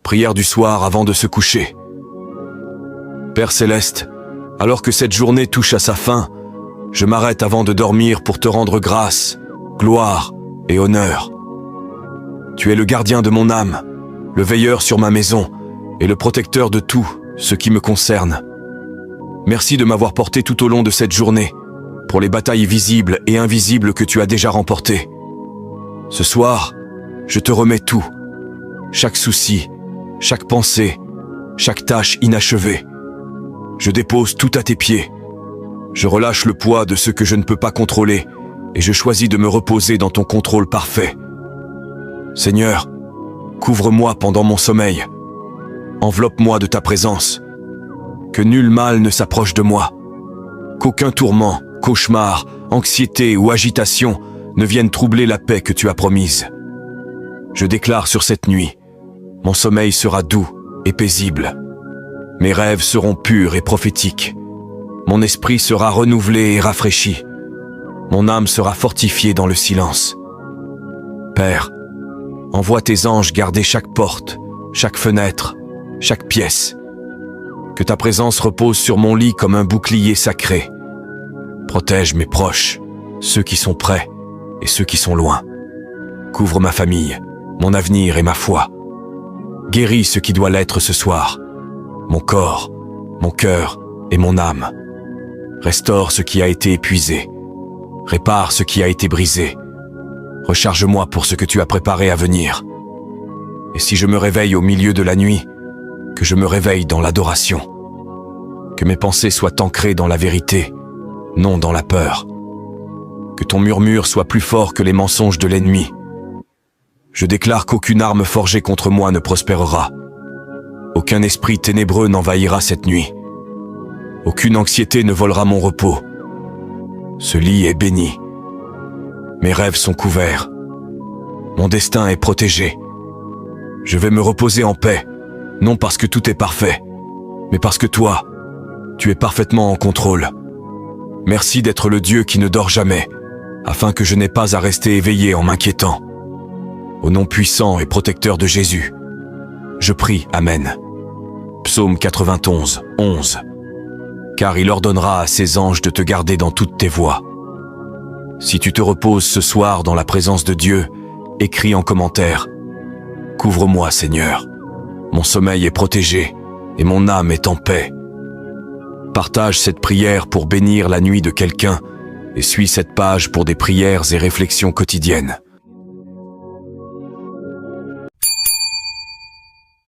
Prière du soir avant de se coucher. Père céleste, alors que cette journée touche à sa fin, je m'arrête avant de dormir pour te rendre grâce, gloire et honneur. Tu es le gardien de mon âme, le veilleur sur ma maison et le protecteur de tout ce qui me concerne. Merci de m'avoir porté tout au long de cette journée, pour les batailles visibles et invisibles que tu as déjà remportées. Ce soir, je te remets tout, chaque souci, chaque pensée, chaque tâche inachevée. Je dépose tout à tes pieds. Je relâche le poids de ce que je ne peux pas contrôler et je choisis de me reposer dans ton contrôle parfait. Seigneur, couvre-moi pendant mon sommeil. Enveloppe-moi de ta présence. Que nul mal ne s'approche de moi. Qu'aucun tourment, cauchemar, anxiété ou agitation ne viennent troubler la paix que tu as promise. Je déclare sur cette nuit, mon sommeil sera doux et paisible. Mes rêves seront purs et prophétiques. Mon esprit sera renouvelé et rafraîchi. Mon âme sera fortifiée dans le silence. Père, envoie tes anges garder chaque porte, chaque fenêtre, chaque pièce. Que ta présence repose sur mon lit comme un bouclier sacré. Protège mes proches, ceux qui sont près et ceux qui sont loin. Couvre ma famille, mon avenir et ma foi. Guéris ce qui doit l'être ce soir. Mon corps, mon cœur et mon âme. Restaure ce qui a été épuisé. Répare ce qui a été brisé. Recharge-moi pour ce que tu as préparé à venir. Et si je me réveille au milieu de la nuit, que je me réveille dans l'adoration. Que mes pensées soient ancrées dans la vérité, non dans la peur. Que ton murmure soit plus fort que les mensonges de l'ennemi. Je déclare qu'aucune arme forgée contre moi ne prospérera. Aucun esprit ténébreux n'envahira cette nuit. Aucune anxiété ne volera mon repos. Ce lit est béni. Mes rêves sont couverts. Mon destin est protégé. Je vais me reposer en paix, non parce que tout est parfait, mais parce que toi, tu es parfaitement en contrôle. Merci d'être le Dieu qui ne dort jamais, afin que je n'ai pas à rester éveillé en m'inquiétant. Au nom puissant et protecteur de Jésus, je prie, Amen. Psaume 91, 11. Car il ordonnera à ses anges de te garder dans toutes tes voies. Si tu te reposes ce soir dans la présence de Dieu, écris en commentaire « Couvre-moi, Seigneur. Mon sommeil est protégé et mon âme est en paix. » Partage cette prière pour bénir la nuit de quelqu'un et suis cette page pour des prières et réflexions quotidiennes.